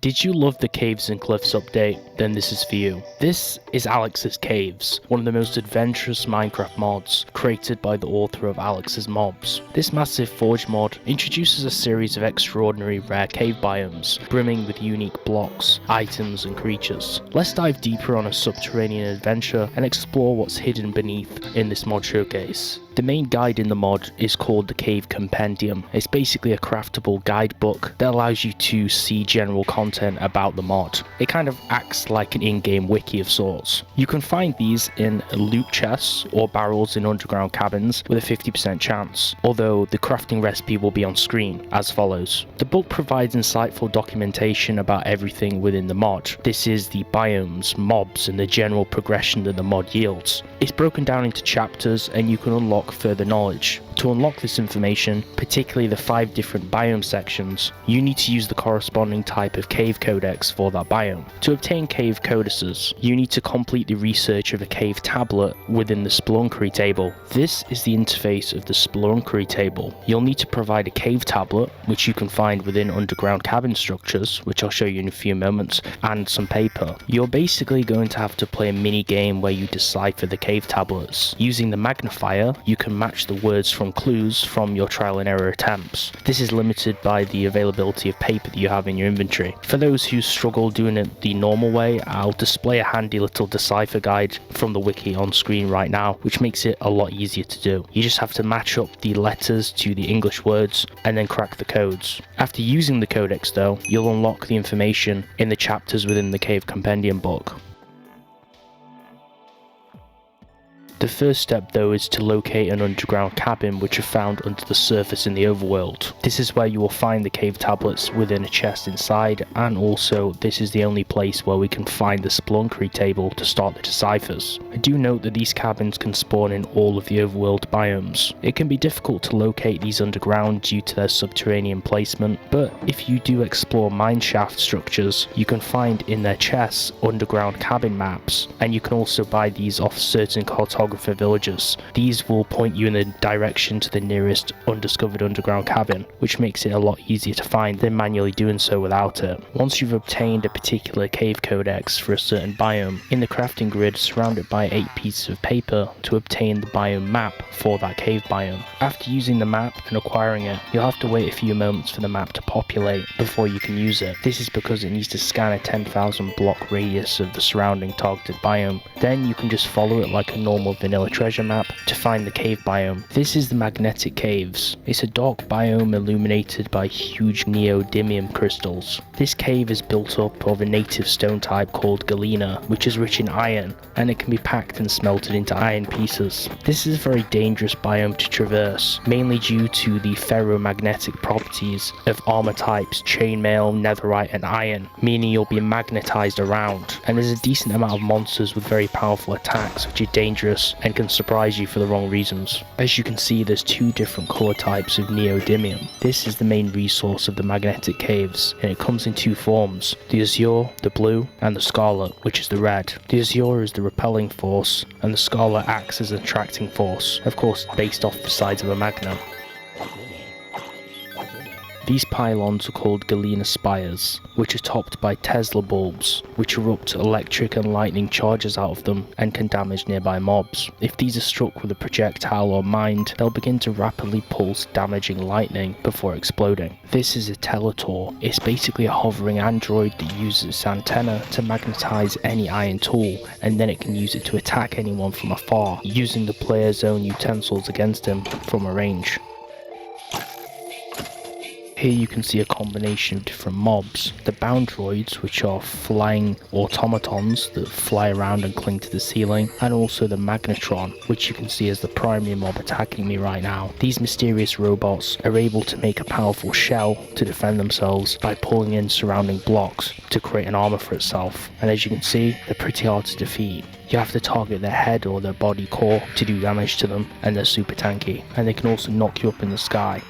Did you love the Caves and Cliffs update? Then this is for you. This is Alex's Caves, one of the most adventurous Minecraft mods created by the author of Alex's Mobs. This massive Forge mod introduces a series of extraordinary rare cave biomes, brimming with unique blocks, items and creatures. Let's dive deeper on a subterranean adventure and explore what's hidden beneath in this mod showcase. The main guide in the mod is called the Cave Compendium. It's basically a craftable guidebook that allows you to see general content about the mod. It kind of acts like an in-game wiki of sorts. You can find these in loot chests or barrels in underground cabins with a 50% chance, although the crafting recipe will be on screen as follows. The book provides insightful documentation about everything within the mod. This is the biomes, mobs and the general progression that the mod yields. It's broken down into chapters and you can unlock further knowledge. To unlock this information, particularly the 5 different biome sections, you need to use the corresponding type of cave codex for that biome. To obtain cave codices, you need to complete the research of a cave tablet within the Spelunkery table. This is the interface of the Spelunkery table. You'll need to provide a cave tablet, which you can find within underground cabin structures, which I'll show you in a few moments, and some paper. You're basically going to have to play a mini game where you decipher the cave tablets. Using the magnifier, you can match the words from clues from your trial and error attempts. This is limited by the availability of paper that you have in your inventory. For those who struggle doing it the normal way, I'll display a handy little decipher guide from the wiki on screen right now, which makes it a lot easier to do. You just have to match up the letters to the English words and then crack the codes. After using the codex though, you'll unlock the information in the chapters within the Cave Compendium book. The first step though is to locate an underground cabin which are found under the surface in the overworld. This is where you will find the cave tablets within a chest inside, and also this is the only place where we can find the Spelunkery table to start the deciphers. I do note that these cabins can spawn in all of the overworld biomes. It can be difficult to locate these underground due to their subterranean placement, but if you do explore mineshaft structures, you can find in their chests underground cabin maps, and you can also buy these off certain cartographers villages. These will point you in the direction to the nearest undiscovered underground cabin, which makes it a lot easier to find than manually doing so without it. Once you've obtained a particular cave codex for a certain biome, in the crafting grid surround it by 8 pieces of paper to obtain the biome map for that cave biome. After using the map and acquiring it, you'll have to wait a few moments for the map to populate before you can use it. This is because it needs to scan a 10,000 block radius of the surrounding targeted biome. Then you can just follow it like a normal vanilla treasure map to find the cave biome. This is the Magnetic Caves. It's a dark biome illuminated by huge neodymium crystals. This cave is built up of a native stone type called galena, which is rich in iron, and it can be packed and smelted into iron pieces. This is a very dangerous biome to traverse, mainly due to the ferromagnetic properties of armor types chainmail, netherite and iron, meaning you'll be magnetized around, and there's a decent amount of monsters with very powerful attacks which are dangerous and can surprise you for the wrong reasons. As you can see, there's 2 different color types of neodymium. This is the main resource of the Magnetic Caves, and it comes in 2 forms, the azure, the blue, and the scarlet, which is the red. The azure is the repelling force, and the scarlet acts as an attracting force, of course based off the sides of a magnet. These pylons are called galena spires, which are topped by Tesla bulbs, which erupt electric and lightning charges out of them and can damage nearby mobs. If these are struck with a projectile or mined, they'll begin to rapidly pulse damaging lightning before exploding. This is a Teletor. It's basically a hovering android that uses its antenna to magnetize any iron tool, and then it can use it to attack anyone from afar, using the player's own utensils against him from a range. Here you can see a combination of different mobs. The Boundroids, which are flying automatons that fly around and cling to the ceiling, and also the Magnetron, which you can see as the primary mob attacking me right now. These mysterious robots are able to make a powerful shell to defend themselves by pulling in surrounding blocks to create an armor for itself, and as you can see, they're pretty hard to defeat. You have to target their head or their body core to do damage to them, and they're super tanky, and they can also knock you up in the sky.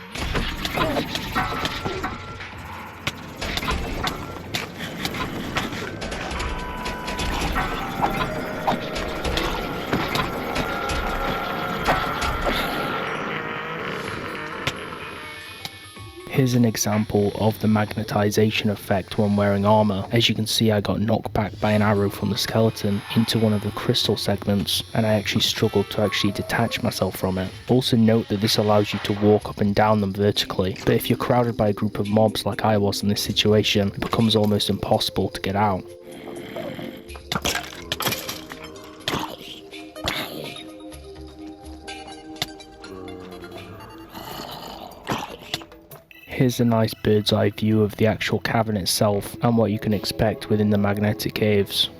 Here's an example of the magnetization effect when wearing armor. As you can see, I got knocked back by an arrow from the skeleton into one of the crystal segments, and I actually struggled to detach myself from it. Also note that this allows you to walk up and down them vertically, but if you're crowded by a group of mobs like I was in this situation, it becomes almost impossible to get out. Here's a nice bird's eye view of the actual cavern itself and what you can expect within the magnetic caves.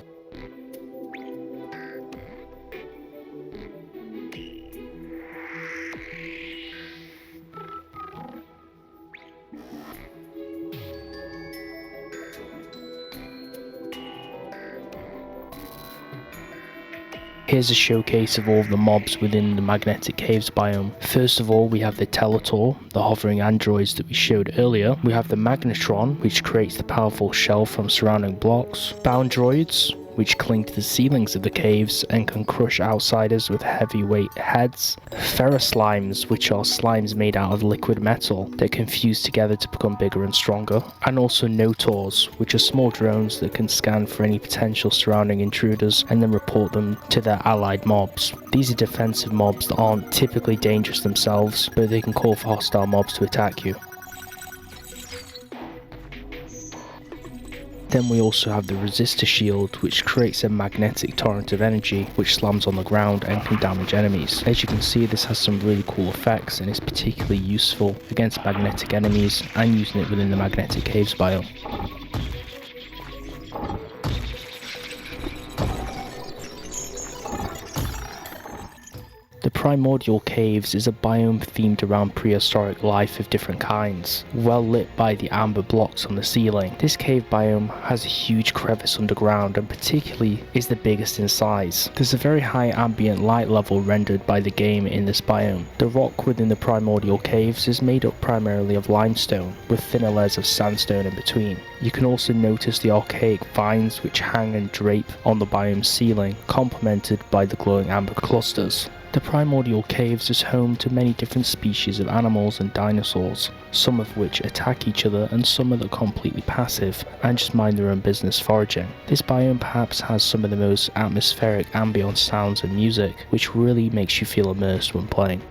Here's a showcase of all of the mobs within the magnetic caves biome. First of all, we have the Teletor, the hovering androids that we showed earlier. We have the Magnetron, which creates the powerful shell from surrounding blocks. Boundroids, which cling to the ceilings of the caves and can crush outsiders with heavyweight heads. Ferroslimes, which are slimes made out of liquid metal that can fuse together to become bigger and stronger. And also Notors, which are small drones that can scan for any potential surrounding intruders and then report them to their allied mobs. These are defensive mobs that aren't typically dangerous themselves, but they can call for hostile mobs to attack you. Then we also have the resistor shield, which creates a magnetic torrent of energy which slams on the ground and can damage enemies. As you can see, this has some really cool effects and is particularly useful against magnetic enemies and using it within the magnetic caves biome. The Primordial Caves is a biome themed around prehistoric life of different kinds, well lit by the amber blocks on the ceiling. This cave biome has a huge crevice underground and particularly is the biggest in size. There's a very high ambient light level rendered by the game in this biome. The rock within the Primordial Caves is made up primarily of limestone, with thinner layers of sandstone in between. You can also notice the archaic vines which hang and drape on the biome's ceiling, complemented by the glowing amber clusters. The Primordial Caves is home to many different species of animals and dinosaurs, some of which attack each other and some are completely passive and just mind their own business foraging. This biome perhaps has some of the most atmospheric ambient sounds and music, which really makes you feel immersed when playing.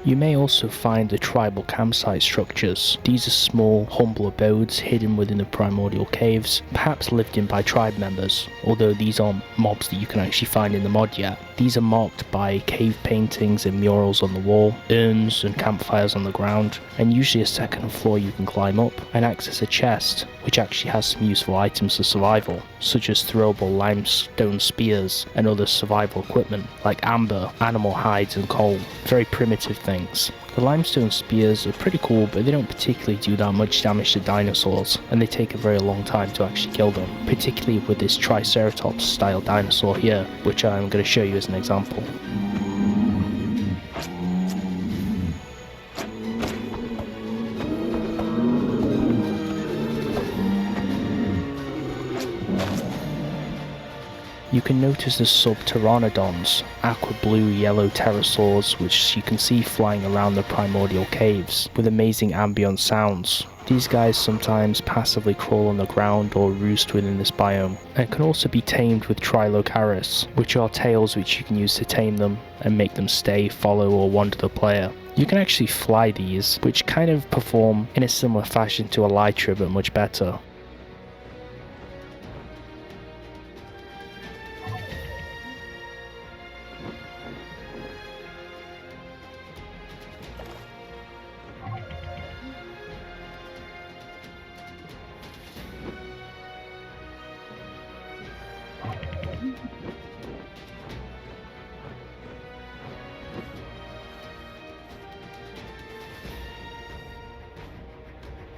You may also find the tribal campsite structures. These are small, humble abodes hidden within the Primordial Caves, perhaps lived in by tribe members, although these aren't mobs that you can actually find in the mod yet. These are marked by cave paintings and murals on the wall, urns and campfires on the ground, and usually a second floor you can climb up and access a chest, which actually has some useful items for survival, such as throwable limestone spears and other survival equipment, like amber, animal hides and coal. Very primitive things. The limestone spears are pretty cool, but they don't particularly do that much damage to dinosaurs, and they take a very long time to actually kill them, particularly with this Triceratops style dinosaur here, which I'm going to show you as an example. You can notice the subpteranodons, aqua blue yellow pterosaurs, which you can see flying around the Primordial Caves with amazing ambient sounds. These guys sometimes passively crawl on the ground or roost within this biome, and can also be tamed with Trilocaris, which are tails which you can use to tame them and make them stay, follow or wander the player. You can actually fly these, which kind of perform in a similar fashion to Elytra but much better.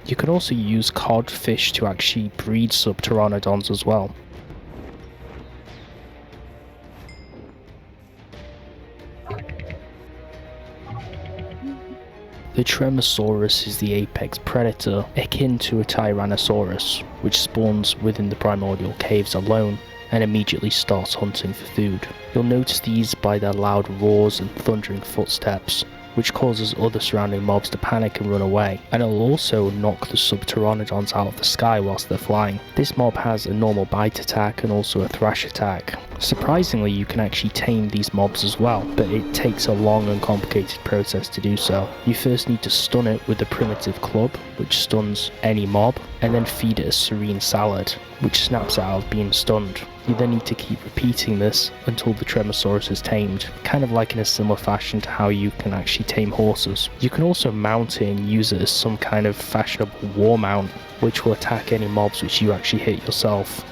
You can also use codfish to actually breed subpteranodons as well. The Tremosaurus is the apex predator, akin to a Tyrannosaurus, which spawns within the Primordial Caves alone, and immediately starts hunting for food. You'll notice these by their loud roars and thundering footsteps, which causes other surrounding mobs to panic and run away, and it'll also knock the subpteranodons out of the sky whilst they're flying. This mob has a normal bite attack and also a thrash attack. Surprisingly, you can actually tame these mobs as well, but it takes a long and complicated process to do so. You first need to stun it with a primitive club, which stuns any mob, and then feed it a serene salad, which snaps it out of being stunned. You then need to keep repeating this until the Tremosaurus is tamed, kind of like in a similar fashion to how you can actually tame horses. You can also mount it and use it as some kind of fashionable war mount, which will attack any mobs which you actually hit yourself.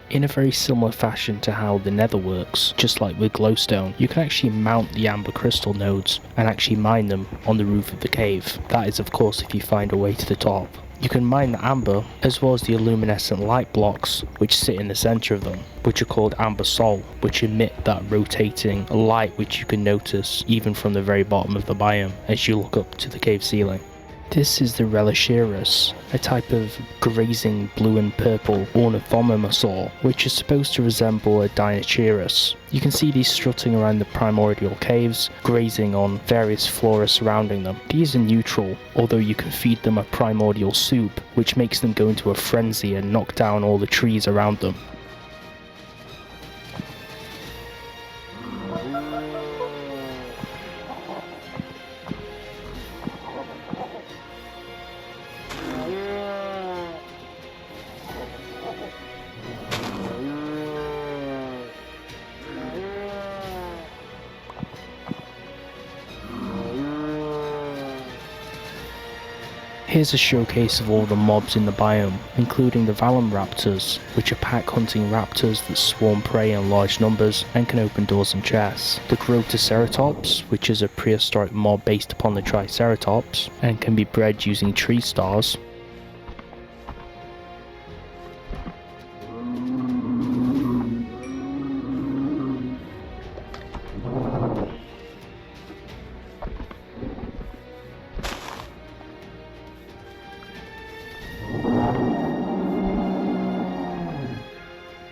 In a very similar fashion to how the nether works, just like with glowstone, you can actually mount the amber crystal nodes and actually mine them on the roof of the cave. That is of course if you find a way to the top. You can mine the amber as well as the luminescent light blocks which sit in the centre of them, which are called amber sol, which emit that rotating light which you can notice even from the very bottom of the biome as you look up to the cave ceiling. This is the Relicerus, a type of grazing blue and purple ornithomimosaur, which is supposed to resemble a Dinosaurus. You can see these strutting around the Primordial Caves, grazing on various flora surrounding them. These are neutral, although you can feed them a primordial soup, which makes them go into a frenzy and knock down all the trees around them. Here's a showcase of all the mobs in the biome, including the Velociraptors, which are pack-hunting raptors that swarm prey in large numbers and can open doors and chests. The Growtoceratops, which is a prehistoric mob based upon the Triceratops, and can be bred using tree stars.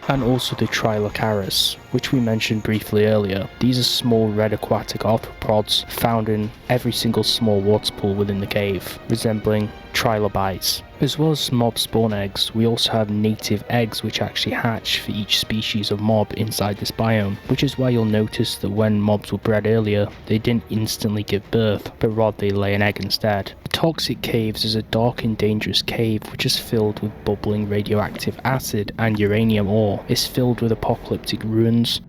And also the Trilocaris, which we mentioned briefly earlier. These are small red aquatic arthropods found in every single small water pool within the cave, resembling trilobites. As well as mob spawn eggs, we also have native eggs which actually hatch for each species of mob inside this biome, which is why you'll notice that when mobs were bred earlier, they didn't instantly give birth, but rather they lay an egg instead. The Toxic Caves is a dark and dangerous cave which is filled with bubbling radioactive acid and uranium ore. It's filled with apocalyptic ruins,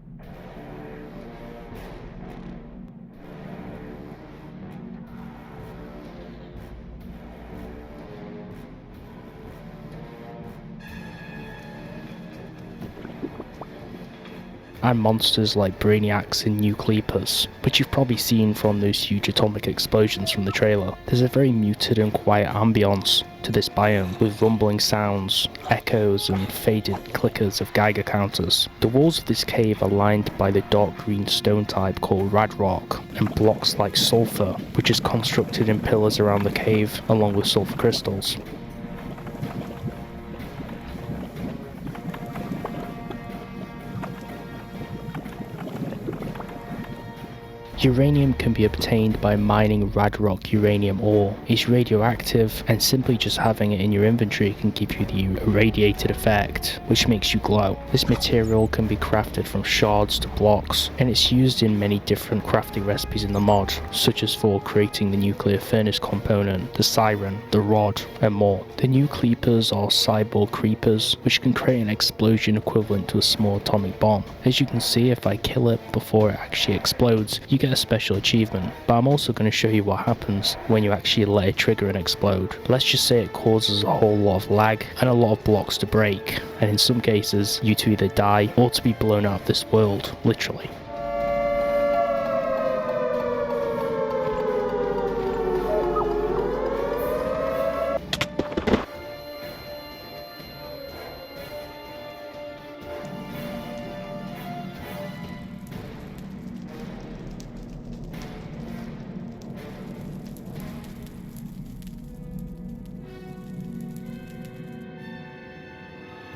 and monsters like Brainiacs and Nuke, which you've probably seen from those huge atomic explosions from the trailer. There's a very muted and quiet ambience to this biome, with rumbling sounds, echoes and faded clickers of Geiger counters. The walls of this cave are lined by the dark green stone type called Radrock, and blocks like sulfur, which is constructed in pillars around the cave along with sulfur crystals. Uranium can be obtained by mining radrock uranium ore. It's radioactive, and simply just having it in your inventory can give you the irradiated effect, which makes you glow. This material can be crafted from shards to blocks, and it's used in many different crafting recipes in the mod, such as for creating the nuclear furnace component, the siren, the rod, and more. The new creepers are cyborg creepers, which can create an explosion equivalent to a small atomic bomb. As you can see, if I kill it before it actually explodes, you get a special achievement, but I'm also going to show you what happens when you actually let it trigger and explode. Let's just say it causes a whole lot of lag and a lot of blocks to break, and in some cases you to either die or to be blown out of this world, literally.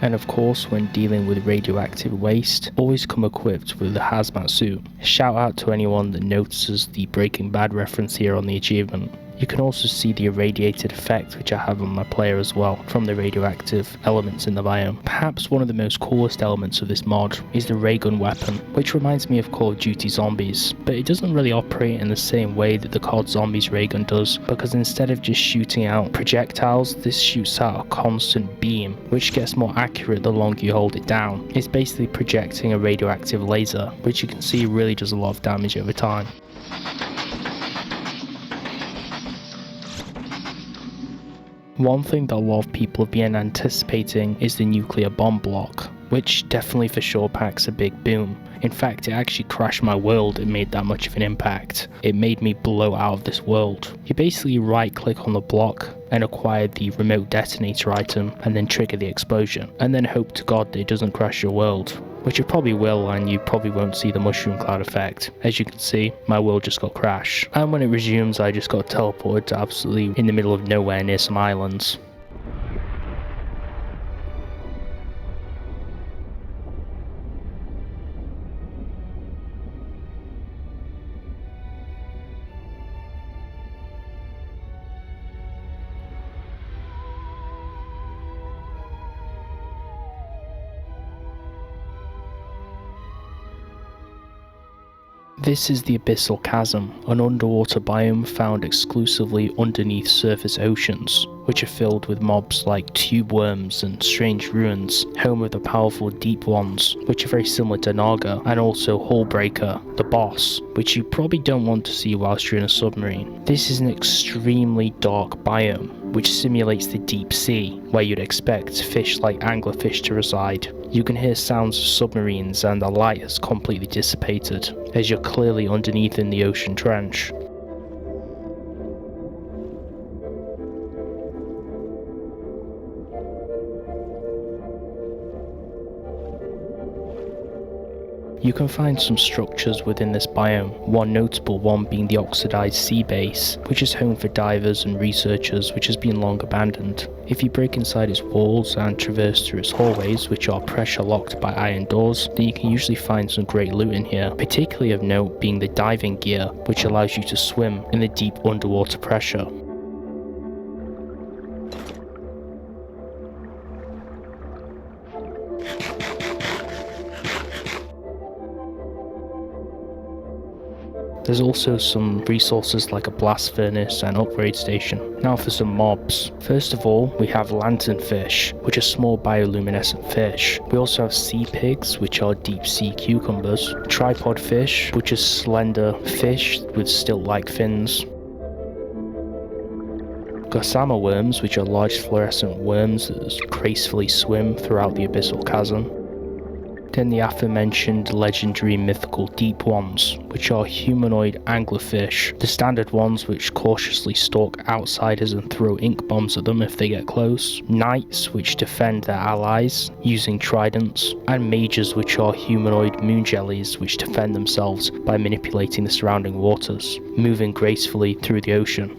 And of course, when dealing with radioactive waste, always come equipped with a hazmat suit. Shout out to anyone that notices the Breaking Bad reference here on the achievement. You can also see the irradiated effect which I have on my player as well, from the radioactive elements in the biome. Perhaps one of the most coolest elements of this mod is the ray gun weapon, which reminds me of Call of Duty Zombies, but it doesn't really operate in the same way that the COD Zombies ray gun does, because instead of just shooting out projectiles, this shoots out a constant beam, which gets more accurate the longer you hold it down. It's basically projecting a radioactive laser, which you can see really does a lot of damage over time. One thing that a lot of people have been anticipating is the nuclear bomb block, which definitely for sure packs a big boom. In fact, it actually crashed my world. It made that much of an impact. It made me blow out of this world. You basically right click on the block and acquire the remote detonator item and then trigger the explosion, and then hope to god that it doesn't crash your world, which it probably will, and you probably won't see the mushroom cloud effect. As you can see, my world just got crashed, and when it resumes I just got teleported to absolutely in the middle of nowhere near some islands. This is the Abyssal Chasm, an underwater biome found exclusively underneath surface oceans, which are filled with mobs like tube worms and strange ruins, home of the powerful deep ones, which are very similar to Naga, and also Hullbreaker, the boss, which you probably don't want to see whilst you're in a submarine. This is an extremely dark biome, which simulates the deep sea, where you'd expect fish like anglerfish to reside. You can hear sounds of submarines, and the light has completely dissipated, as you're clearly underneath in the ocean trench. You can find some structures within this biome, one notable one being the oxidized sea base, which is home for divers and researchers, which has been long abandoned. If you break inside its walls and traverse through its hallways, which are pressure locked by iron doors, then you can usually find some great loot in here, particularly of note being the diving gear, which allows you to swim in the deep underwater pressure. There's also some resources like a blast furnace and upgrade station. Now for some mobs. First of all, we have lanternfish, which are small bioluminescent fish. We also have sea pigs, which are deep sea cucumbers. Tripod fish, which are slender fish with stilt-like fins. Gossamer worms, which are large fluorescent worms that gracefully swim throughout the Abyssal Chasm. Then the aforementioned legendary mythical deep ones, which are humanoid anglerfish, the standard ones which cautiously stalk outsiders and throw ink bombs at them if they get close, knights which defend their allies using tridents, and mages which are humanoid moon jellies which defend themselves by manipulating the surrounding waters, moving gracefully through the ocean.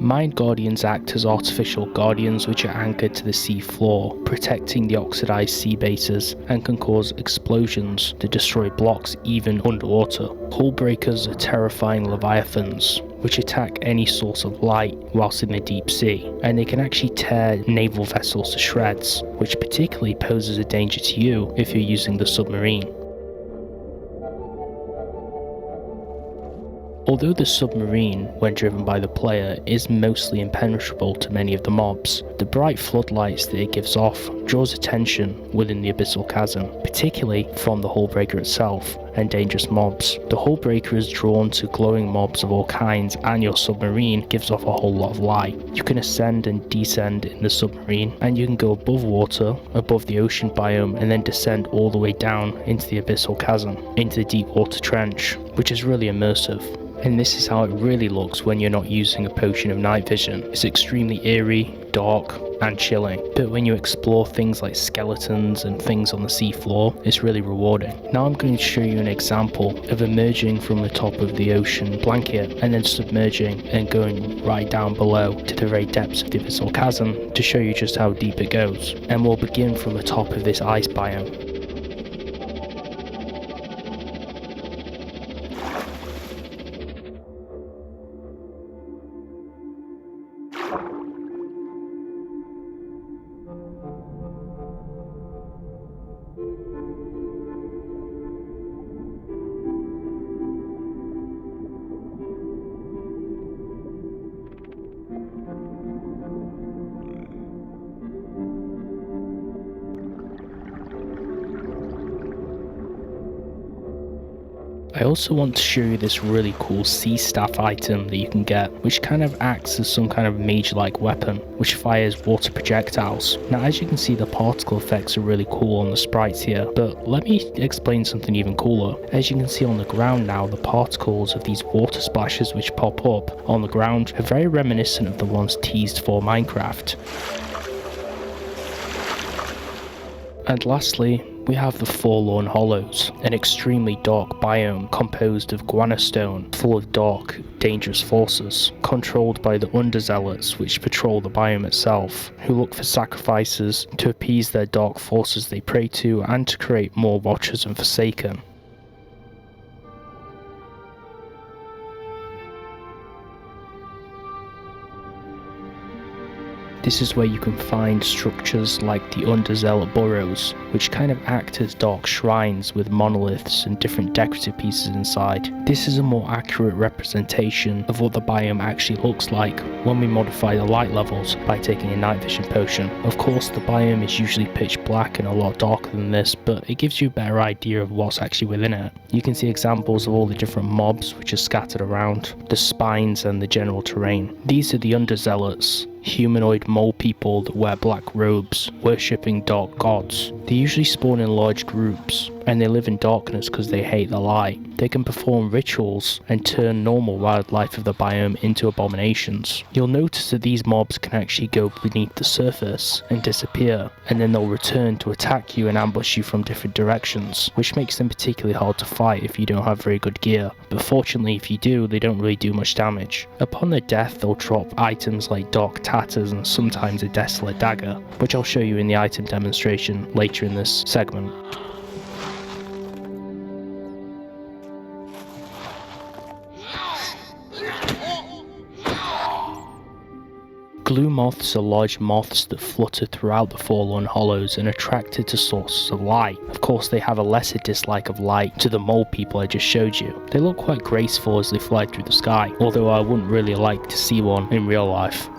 Mine guardians act as artificial guardians which are anchored to the sea floor, protecting the oxidized sea bases, and can cause explosions to destroy blocks even underwater. Hull breakers are terrifying leviathans which attack any source of light whilst in the deep sea, and they can actually tear naval vessels to shreds, which particularly poses a danger to you if you're using the submarine. Although the submarine, when driven by the player, is mostly impenetrable to many of the mobs, the bright floodlights that it gives off draws attention within the Abyssal Chasm, particularly from the Hullbreaker itself and dangerous mobs. The Hullbreaker is drawn to glowing mobs of all kinds, and your submarine gives off a whole lot of light. You can ascend and descend in the submarine, and you can go above water, above the ocean biome, and then descend all the way down into the Abyssal Chasm, into the deep water trench, which is really immersive. And this is how it really looks when you're not using a potion of night vision. It's extremely eerie, dark, and chilling. But when you explore things like skeletons and things on the seafloor, it's really rewarding. Now I'm going to show you an example of emerging from the top of the ocean blanket and then submerging and going right down below to the very depths of the Abyssal Chasm to show you just how deep it goes. And we'll begin from the top of this ice biome. I also want to show you this really cool sea staff item that you can get, which kind of acts as some kind of mage-like weapon, which fires water projectiles. Now as you can see, the particle effects are really cool on the sprites here, but let me explain something even cooler. As you can see on the ground now, the particles of these water splashes which pop up on the ground are very reminiscent of the ones teased for Minecraft. And lastly, we have the Forlorn Hollows, an extremely dark biome composed of guanostone, full of dark, dangerous forces, controlled by the underzealots which patrol the biome itself, who look for sacrifices to appease their dark forces they pray to and to create more Watchers and Forsaken. This is where you can find structures like the Underzealot Burrows, which kind of act as dark shrines with monoliths and different decorative pieces inside. This is a more accurate representation of what the biome actually looks like when we modify the light levels by taking a night vision potion. Of course, the biome is usually pitch black and a lot darker than this, but it gives you a better idea of what's actually within it. You can see examples of all the different mobs which are scattered around, the spines and the general terrain. These are the Underzealots, humanoid mole people that wear black robes, worshipping dark gods. They usually spawn in large groups, and they live in darkness because they hate the light. They can perform rituals and turn normal wildlife of the biome into abominations. You'll notice that these mobs can actually go beneath the surface and disappear, and then they'll return to attack you and ambush you from different directions, which makes them particularly hard to fight if you don't have very good gear. But fortunately, if you do, they don't really do much damage. Upon their death, they'll drop items like dark tatters and sometimes a desolate dagger, which I'll show you in the item demonstration later in this segment. Glue moths are large moths that flutter throughout the Forlorn Hollows and are attracted to sources of light. Of course, they have a lesser dislike of light to the mole people I just showed you. They look quite graceful as they fly through the sky, although I wouldn't really like to see one in real life.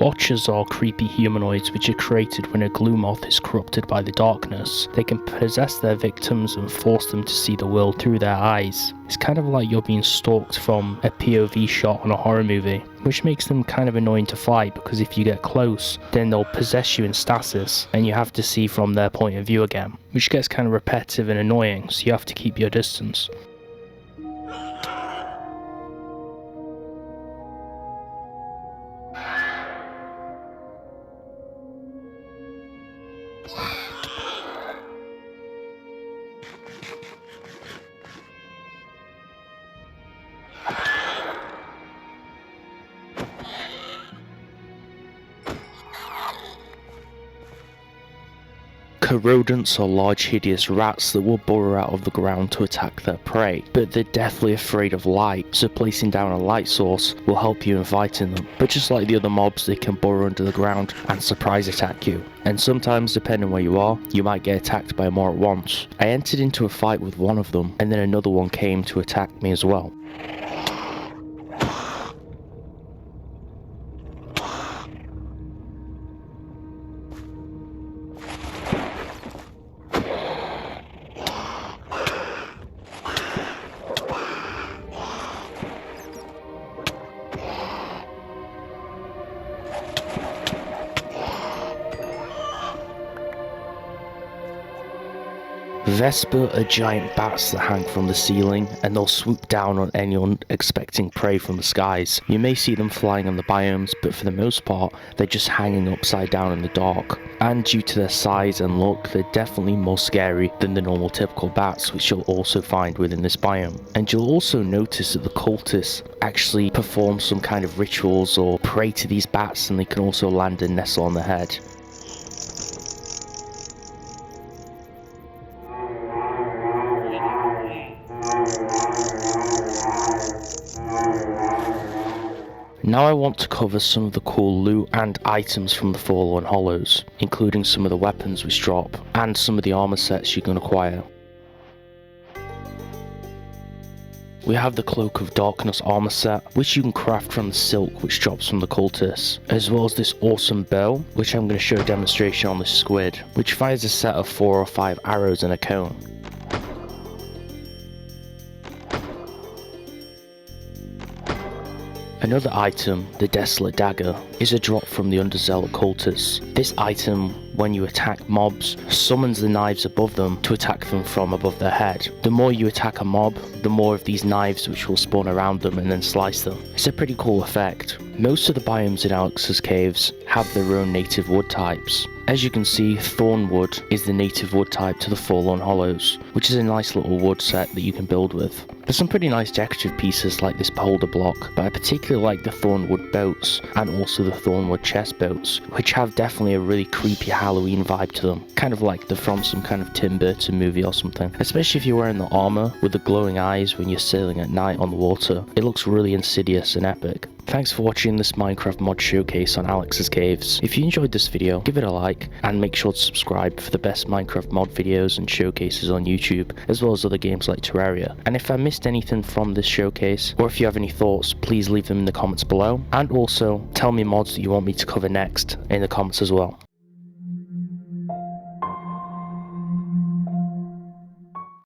Watchers are creepy humanoids which are created when a glue moth is corrupted by the darkness. They can possess their victims and force them to see the world through their eyes. It's kind of like you're being stalked from a POV shot on a horror movie, which makes them kind of annoying to fight because if you get close, then they'll possess you in stasis and you have to see from their point of view again, which gets kind of repetitive and annoying, so you have to keep your distance. Rodents are large hideous rats that will burrow out of the ground to attack their prey, but they're deathly afraid of light, so placing down a light source will help you in fighting them. But just like the other mobs, they can burrow under the ground and surprise attack you. And sometimes, depending where you are, you might get attacked by more at once. I entered into a fight with one of them, and then another one came to attack me as well. Vespa are giant bats that hang from the ceiling, and they'll swoop down on any unexpected prey from the skies. You may see them flying on the biomes, but for the most part, they're just hanging upside down in the dark. And due to their size and look, they're definitely more scary than the normal typical bats, which you'll also find within this biome. And you'll also notice that the cultists actually perform some kind of rituals or pray to these bats, and they can also land and nestle on the head. Now I want to cover some of the cool loot and items from the Forlorn Hollows, including some of the weapons which drop, and some of the armor sets you can acquire. We have the Cloak of Darkness armor set, which you can craft from the silk which drops from the cultists, as well as this awesome bow, which I'm going to show a demonstration on the squid, which fires a set of 4 or 5 arrows in a cone. Another item, the Desolate Dagger, is a drop from the Underzealot cultists. This item, when you attack mobs, summons the knives above them to attack them from above their head. The more you attack a mob, the more of these knives which will spawn around them and then slice them. It's a pretty cool effect. Most of the biomes in Alex's Caves have their own native wood types. As you can see, Thornwood is the native wood type to the Forlorn Hollows, which is a nice little wood set that you can build with. There's some pretty nice decorative pieces like this beholder block, but I particularly like the Thornwood boats and also the Thornwood chest boats, which have definitely a really creepy Halloween vibe to them, kind of like they're from some kind of Tim Burton movie or something. Especially if you're wearing the armor with the glowing eyes when you're sailing at night on the water, it looks really insidious and epic. Thanks for watching this Minecraft mod showcase on Alex's Caves. If you enjoyed this video, give it a like, and make sure to subscribe for the best Minecraft mod videos and showcases on YouTube, as well as other games like Terraria. And if I missed anything from this showcase, or if you have any thoughts, please leave them in the comments below, and also tell me mods that you want me to cover next in the comments as well.